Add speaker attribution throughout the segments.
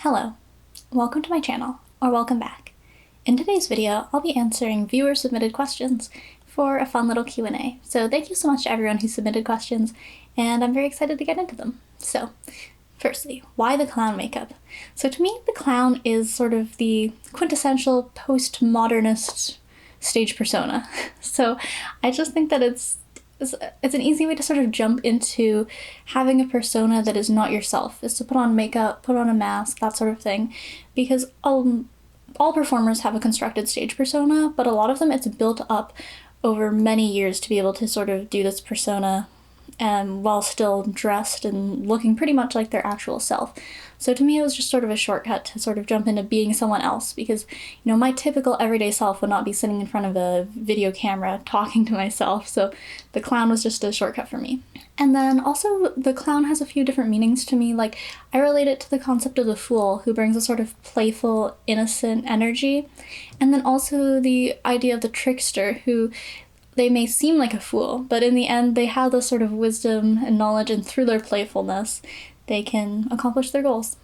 Speaker 1: Hello, welcome to my channel, or welcome back. In today's video, I'll be answering viewer-submitted questions for a fun little Q&A. So thank you so much to everyone who submitted questions, and I'm very excited to get into them. So, firstly, why the clown makeup? So to me, the clown is sort of the quintessential postmodernist stage persona. So I just think that it's an easy way to sort of jump into having a persona that is not yourself, is to put on makeup, put on a mask, that sort of thing, because all performers have a constructed stage persona, but a lot of them it's built up over many years to be able to sort of do this persona while still dressed and looking pretty much like their actual self. So to me, it was just sort of a shortcut to sort of jump into being someone else because, you know, my typical everyday self would not be sitting in front of a video camera talking to myself, so the clown was just a shortcut for me. And then also, the clown has a few different meanings to me. Like, I relate it to the concept of the fool, who brings a sort of playful, innocent energy, and then also the idea of the trickster, who they may seem like a fool, but in the end they have this sort of wisdom and knowledge, and through their playfulness they can accomplish their goals.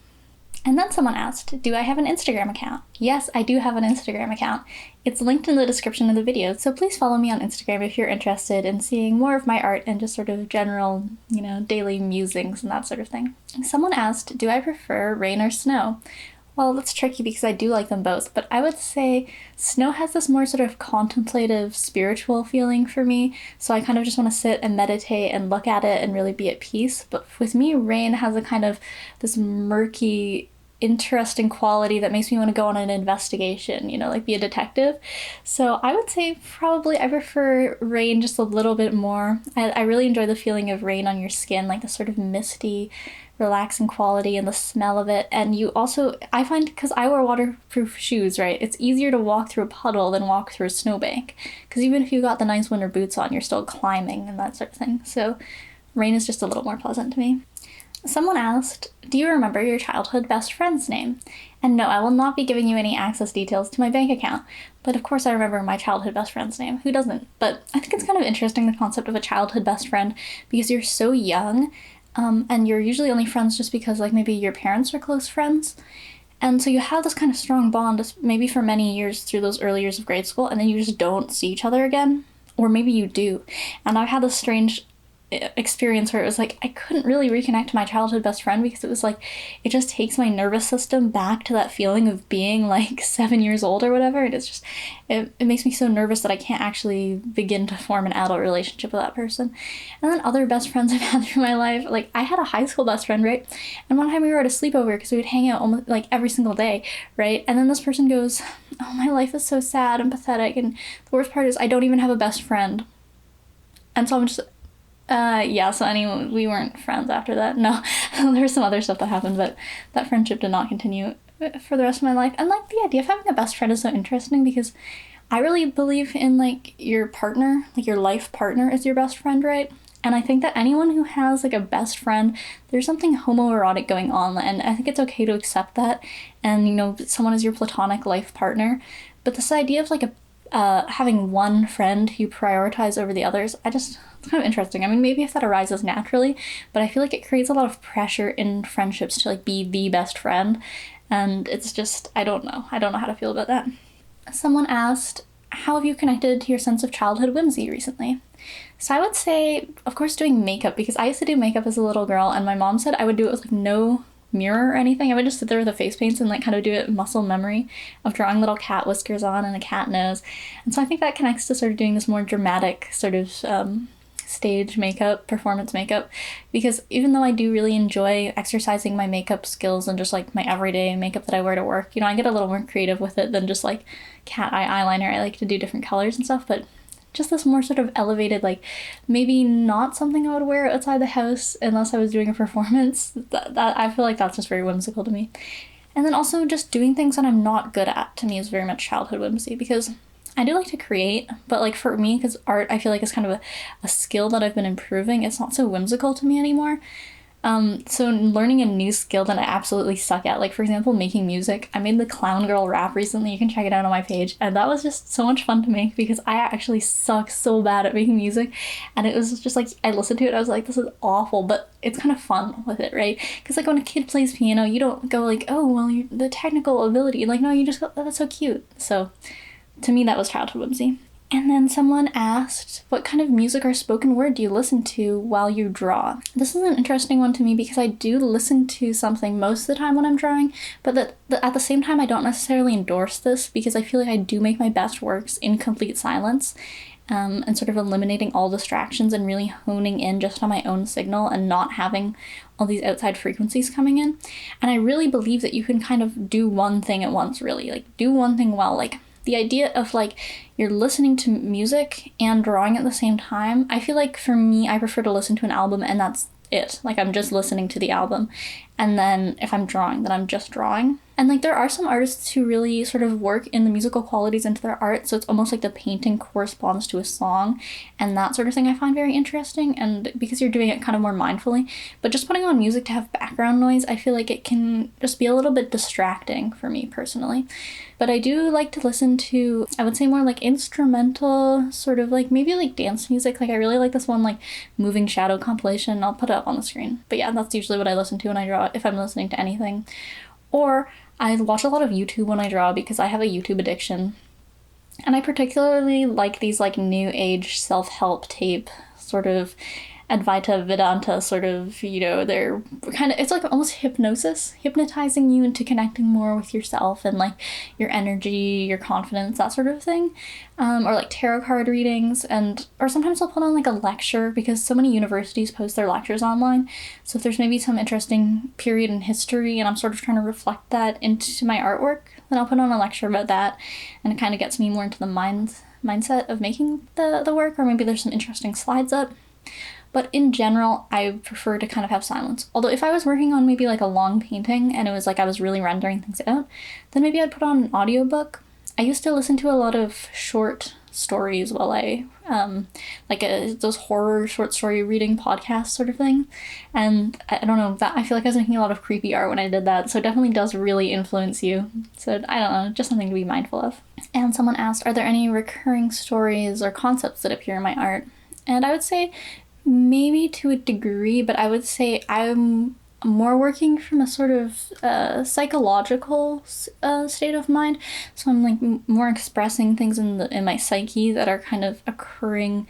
Speaker 1: And then someone asked, do I have an Instagram account? Yes, I do have an Instagram account. It's linked in the description of the video, so please follow me on Instagram if you're interested in seeing more of my art and just sort of general, you know, daily musings and that sort of thing. Someone asked, do I prefer rain or snow? Well, that's tricky because I do like them both, but I would say snow has this more sort of contemplative, spiritual feeling for me, so I kind of just want to sit and meditate and look at it and really be at peace. But with me, rain has a kind of this murky, interesting quality that makes me want to go on an investigation, you know, like be a detective. So I would say probably I prefer rain just a little bit more. I really enjoy the feeling of rain on your skin, like the sort of misty, relaxing quality and the smell of it. And you also, I find, because I wear waterproof shoes, right, it's easier to walk through a puddle than walk through a snowbank, because even if you got the nice winter boots on, you're still climbing and that sort of thing. So rain is just a little more pleasant to me. Someone asked, do you remember your childhood best friend's name? And no, I will not be giving you any access details to my bank account, but of course I remember my childhood best friend's name. Who doesn't? But I think it's kind of interesting, the concept of a childhood best friend, because you're so young, and you're usually only friends just because, like, maybe your parents are close friends. And so you have this kind of strong bond, maybe for many years through those early years of grade school, and then you just don't see each other again. Or maybe you do. And I've had this strange experience where it was like I couldn't really reconnect to my childhood best friend because it was like it just takes my nervous system back to that feeling of being like 7 years old or whatever. And it's just it makes me so nervous that I can't actually begin to form an adult relationship with that person. And then other best friends I've had through my life, like I had a high school best friend, right? And one time we were at a sleepover because we would hang out almost like every single day, right? And then this person goes, oh, my life is so sad and pathetic, and the worst part is I don't even have a best friend. And so I'm just yeah, so anyway, we weren't friends after that. No, there was some other stuff that happened, but that friendship did not continue for the rest of my life. And like the idea of having a best friend is so interesting because I really believe in like your partner, like your life partner is your best friend, right? And I think that anyone who has like a best friend, there's something homoerotic going on, and I think it's okay to accept that. And, you know, someone is your platonic life partner. But this idea of like having one friend you prioritize over the others, it's kind of interesting. I mean, maybe if that arises naturally, but I feel like it creates a lot of pressure in friendships to like be the best friend, and it's just, I don't know how to feel about that. Someone asked, how have you connected to your sense of childhood whimsy recently? So I would say, of course, doing makeup, because I used to do makeup as a little girl, and my mom said I would do it with like no mirror or anything. I would just sit there with the face paints and like kind of do it muscle memory of drawing little cat whiskers on and a cat nose. And so I think that connects to sort of doing this more dramatic sort of stage makeup, performance makeup, because even though I do really enjoy exercising my makeup skills and just like my everyday makeup that I wear to work, you know, I get a little more creative with it than just like cat eye eyeliner. I like to do different colors and stuff, but just this more sort of elevated, like maybe not something I would wear outside the house unless I was doing a performance. That I feel like that's just very whimsical to me. And then also just doing things that I'm not good at, to me, is very much childhood whimsy, because I do like to create, but like for me, because art I feel like is kind of a skill that I've been improving, it's not so whimsical to me anymore. So learning a new skill that I absolutely suck at, like for example, making music. I made the Clown Girl rap recently. You can check it out on my page. And that was just so much fun to make because I actually suck so bad at making music. And it was just like, I listened to it, I was like, this is awful, but it's kind of fun with it, right? Because like when a kid plays piano, you don't go like, oh, well, the technical ability. Like, no, you just go, oh, that's so cute. So to me, that was childhood whimsy. And then someone asked, what kind of music or spoken word do you listen to while you draw? This is an interesting one to me because I do listen to something most of the time when I'm drawing, but at the same time, I don't necessarily endorse this because I feel like I do make my best works in complete silence, and sort of eliminating all distractions and really honing in just on my own signal and not having all these outside frequencies coming in. And I really believe that you can kind of do one thing at once, really. Like, do one thing well. Like, the idea of like you're listening to music and drawing at the same time, I feel like for me, I prefer to listen to an album and that's it. Like I'm just listening to the album. And then if I'm drawing, then I'm just drawing. And like there are some artists who really sort of work in the musical qualities into their art, so it's almost like the painting corresponds to a song and that sort of thing I find very interesting, and because you're doing it kind of more mindfully. But just putting on music to have background noise, I feel like it can just be a little bit distracting for me personally. But I do like to listen to, I would say more like instrumental, sort of like maybe like dance music. Like I really like this one like Moving Shadow compilation. I'll put it up on the screen. But yeah, that's usually what I listen to when I draw if I'm listening to anything. Or I watch a lot of YouTube when I draw because I have a YouTube addiction. And I particularly like these like new age self-help tape sort of Advaita Vedanta sort of, you know, they're kind of, it's like almost hypnosis, hypnotizing you into connecting more with yourself and like your energy, your confidence, that sort of thing. Or like tarot card readings, or sometimes I'll put on like a lecture because so many universities post their lectures online. So if there's maybe some interesting period in history and I'm sort of trying to reflect that into my artwork, then I'll put on a lecture about that, and it kind of gets me more into the mindset of making the work, or maybe there's some interesting slides up. But in general, I prefer to kind of have silence. Although if I was working on maybe like a long painting and it was like I was really rendering things out, then maybe I'd put on an audiobook. I used to listen to a lot of short stories while I, those horror short story reading podcasts sort of thing. And I don't know, that I feel like I was making a lot of creepy art when I did that. So it definitely does really influence you. So I don't know, just something to be mindful of. And someone asked, are there any recurring stories or concepts that appear in my art? And I would say maybe to a degree, but I would say I'm more working from a sort of psychological state of mind. So I'm like more expressing things in my psyche that are kind of occurring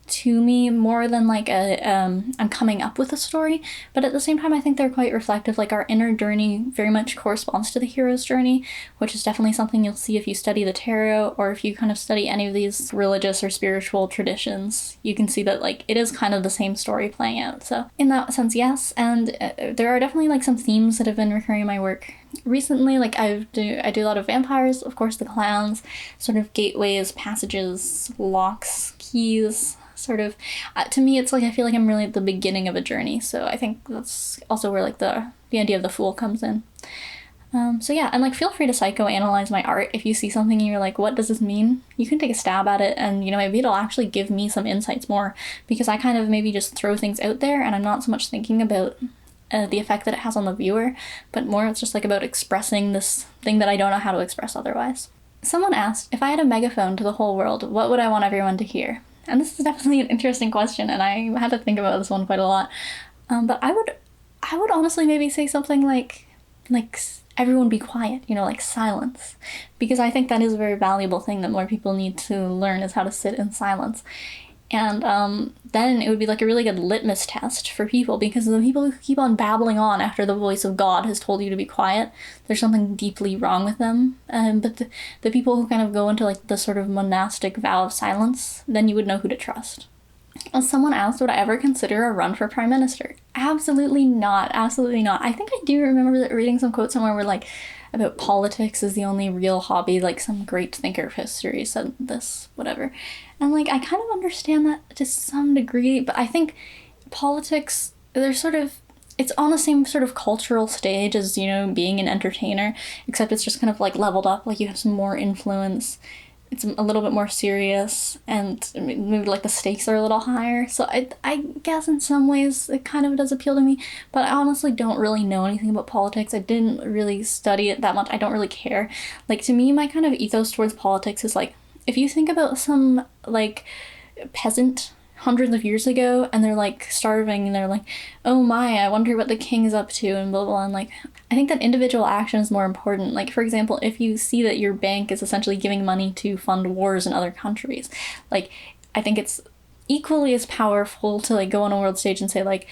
Speaker 1: to me more than like I'm coming up with a story. But at the same time, I think they're quite reflective. Like our inner journey very much corresponds to the hero's journey, which is definitely something you'll see if you study the tarot, or if you kind of study any of these religious or spiritual traditions. You can see that like it is kind of the same story playing out. So in that sense, yes. And there are definitely like some themes that have been recurring in my work recently. Like I do a lot of vampires, of course, the clowns, sort of gateways, passages, locks, keys. Sort of, to me, it's like I feel like I'm really at the beginning of a journey. So I think that's also where like the idea of the Fool comes in. So yeah, and like feel free to psychoanalyze my art. If you see something and you're like, what does this mean? You can take a stab at it, and you know, maybe it'll actually give me some insights more, because I kind of maybe just throw things out there and I'm not so much thinking about the effect that it has on the viewer, but more it's just like about expressing this thing that I don't know how to express otherwise. Someone asked, if I had a megaphone to the whole world, what would I want everyone to hear? And this is definitely an interesting question, and I had to think about this one quite a lot. But I would honestly maybe say something like everyone be quiet, you know, like silence. Because I think that is a very valuable thing that more people need to learn, is how to sit in silence. And then it would be like a really good litmus test for people, because the people who keep on babbling on after the voice of God has told you to be quiet, there's something deeply wrong with them. But the people who kind of go into like the sort of monastic vow of silence, then you would know who to trust. Someone asked, would I ever consider a run for prime minister? Absolutely not. Absolutely not. I think I do remember reading some quote somewhere where like about politics is the only real hobby, like some great thinker of history said this, whatever. And like I kind of understand that to some degree, but I think politics, they're sort of, it's on the same sort of cultural stage as, you know, being an entertainer, except it's just kind of like leveled up, like you have some more influence. it's a little bit more serious, and maybe like the stakes are a little higher. So I guess in some ways it kind of does appeal to me, but I honestly don't really know anything about politics. I didn't really study it that much. I don't really care. Like, to me, my kind of ethos towards politics is like, if you think about some like peasant hundreds of years ago and they're like starving and they're like, oh my, I wonder what the king's up to, and blah blah, and like, I think that individual action is more important. Like, for example, if you see that your bank is essentially giving money to fund wars in other countries, like, I think it's equally as powerful to like go on a world stage and say like,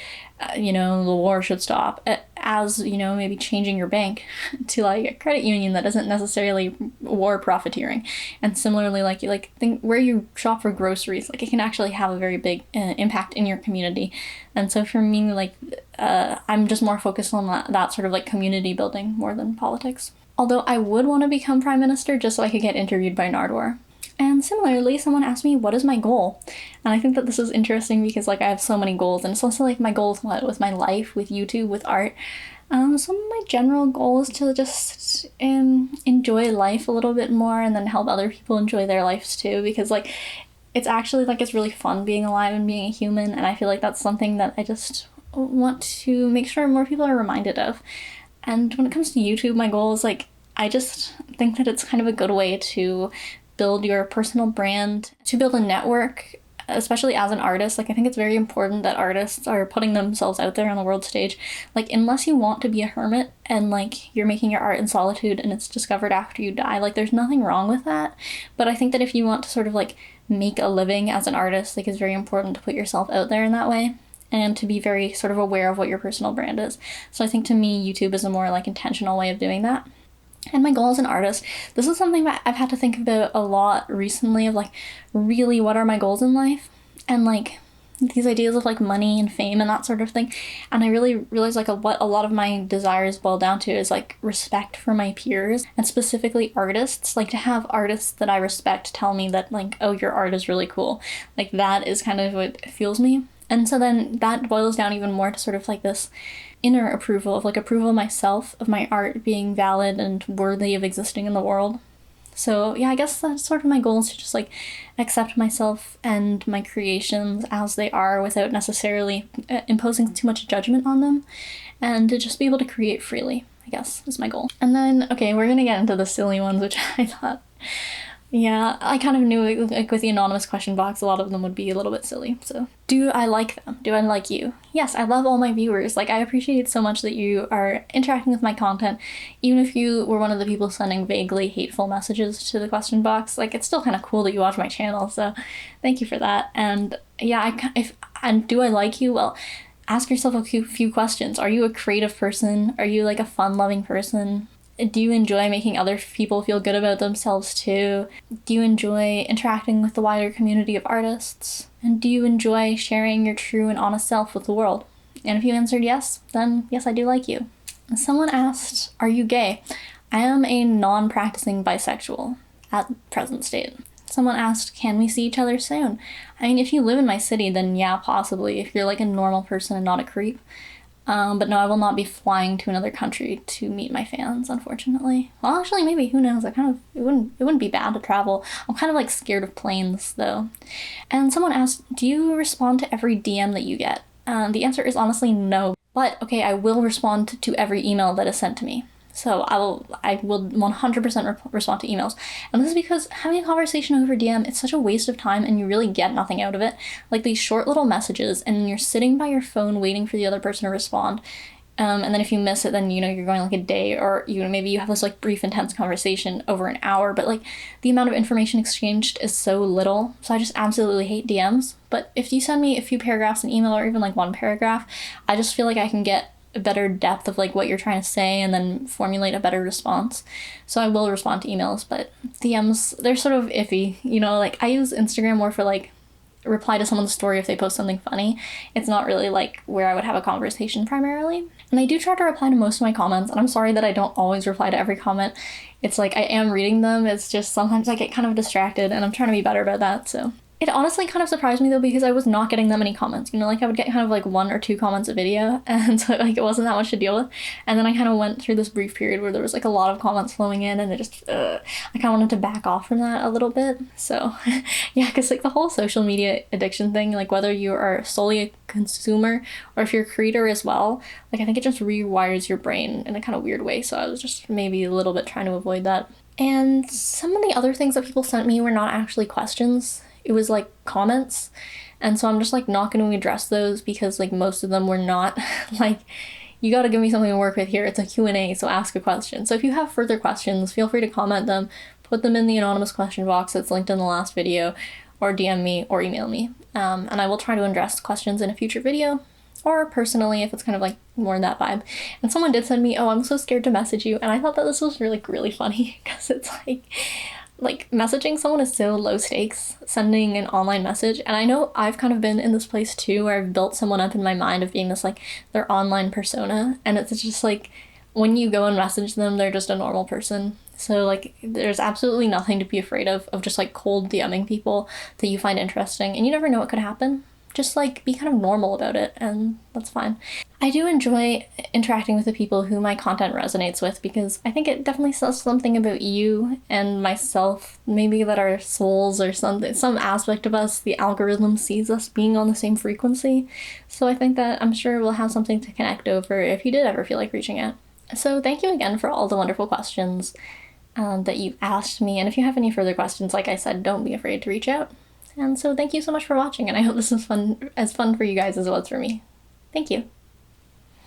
Speaker 1: you know, the war should stop, as, you know, maybe changing your bank to like a credit union that isn't necessarily war profiteering. And similarly, like think where you shop for groceries, like it can actually have a very big impact in your community. And so for me, like I'm just more focused on that sort of like community building more than politics. Although I would want to become prime minister just so I could get interviewed by Nardwuar. And similarly, someone asked me, what is my goal? And I think that this is interesting because like I have so many goals, and it's also like my goals with my life, with YouTube, with art. Some of my general goals to just enjoy life a little bit more, and then help other people enjoy their lives too, because like it's actually like it's really fun being alive and being a human, and I feel like that's something that I just want to make sure more people are reminded of. And when it comes to YouTube, my goal is like, I just think that it's kind of a good way to build your personal brand, to build a network, especially as an artist. Like, I think it's very important that artists are putting themselves out there on the world stage. Like, unless you want to be a hermit and like you're making your art in solitude and it's discovered after you die, like there's nothing wrong with that. But I think that if you want to sort of like make a living as an artist, like it's very important to put yourself out there in that way and to be very sort of aware of what your personal brand is. So I think to me, YouTube is a more like intentional way of doing that. And my goal as an artist, this is something that I've had to think about a lot recently, of like, really, what are my goals in life? And like these ideas of like money and fame and that sort of thing. And I really realized like what a lot of my desires boil down to is like respect for my peers, and specifically artists. Like, to have artists that I respect tell me that like, oh, your art is really cool. Like, that is kind of what fuels me. And so then that boils down even more to sort of like this inner approval of myself, of my art being valid and worthy of existing in the world. So yeah, I guess that's sort of my goal, is to just like accept myself and my creations as they are without necessarily imposing too much judgment on them, and to just be able to create freely, I guess, is my goal. And then, okay, we're gonna get into the silly ones, which I thought, yeah, I kind of knew, like, with the anonymous question box, a lot of them would be a little bit silly. So, do I like them? Do I like you? Yes, I love all my viewers. Like, I appreciate so much that you are interacting with my content. Even if you were one of the people sending vaguely hateful messages to the question box, like, it's still kind of cool that you watch my channel, so thank you for that. And yeah, and do I like you? Well, ask yourself a few questions. Are you a creative person? Are you like a fun-loving person? Do you enjoy making other people feel good about themselves too? Do you enjoy interacting with the wider community of artists? And do you enjoy sharing your true and honest self with the world? And if you answered yes, then yes, I do like you. Someone asked, are you gay? I am a non-practicing bisexual at present state. Someone asked, can we see each other soon? I mean, if you live in my city, then yeah, possibly, if you're like a normal person and not a creep. But no, I will not be flying to another country to meet my fans, unfortunately. Well, actually, maybe, who knows? It wouldn't be bad to travel. I'm kind of like scared of planes, though. And someone asked, do you respond to every DM that you get? The answer is honestly no. But okay, I will respond to every email that is sent to me. So I will 100% respond to emails. And this is because having a conversation over DM, it's such a waste of time and you really get nothing out of it. Like these short little messages, and you're sitting by your phone waiting for the other person to respond. And then if you miss it, then, you know, you're going like a day, or maybe you have this like brief, intense conversation over an hour, but like the amount of information exchanged is so little. So I just absolutely hate DMs. But if you send me a few paragraphs in email, or even like one paragraph, I just feel like I can get a better depth of like what you're trying to say and then formulate a better response. So I will respond to emails, but DMs, they're sort of iffy, you know, like I use Instagram more for like reply to someone's story if they post something funny. It's not really like where I would have a conversation primarily. And I do try to reply to most of my comments, and I'm sorry that I don't always reply to every comment. It's like I am reading them, it's just sometimes I get kind of distracted, and I'm trying to be better about that. So It honestly kind of surprised me though, because I was not getting that many comments. You know, like I would get kind of like 1 or 2 comments a video, and so like it wasn't that much to deal with. And then I kind of went through this brief period where there was like a lot of comments flowing in, and it just I kind of wanted to back off from that a little bit. So yeah, because like the whole social media addiction thing, like whether you are solely a consumer or if you're a creator as well, like I think it just rewires your brain in a kind of weird way. So I was just maybe a little bit trying to avoid that. And some of the other things that people sent me were not actually questions. It was like comments. And so I'm just like not going to address those because like most of them were not like, you got to give me something to work with here. It's a Q&A, so ask a question. So if you have further questions, feel free to comment them, put them in the anonymous question box that's linked in the last video, or DM me or email me. And I will try to address questions in a future video, or personally if it's kind of like more in that vibe. And someone did send me, oh, I'm so scared to message you. And I thought that this was really funny because it's like messaging someone is so low stakes, sending an online message. And I know I've kind of been in this place too, where I've built someone up in my mind of being this like their online persona. And it's just like, when you go and message them, they're just a normal person. So like there's absolutely nothing to be afraid of just like cold DMing people that you find interesting, and you never know what could happen. Just like be kind of normal about it, and that's fine. I do enjoy interacting with the people who my content resonates with, because I think it definitely says something about you and myself, maybe that our souls or something, some aspect of us, the algorithm sees us being on the same frequency. So I think that I'm sure we'll have something to connect over if you did ever feel like reaching out. So thank you again for all the wonderful questions that you've asked me, and if you have any further questions, like I said, don't be afraid to reach out. And so thank you so much for watching, and I hope this was as fun for you guys as it was for me. Thank you.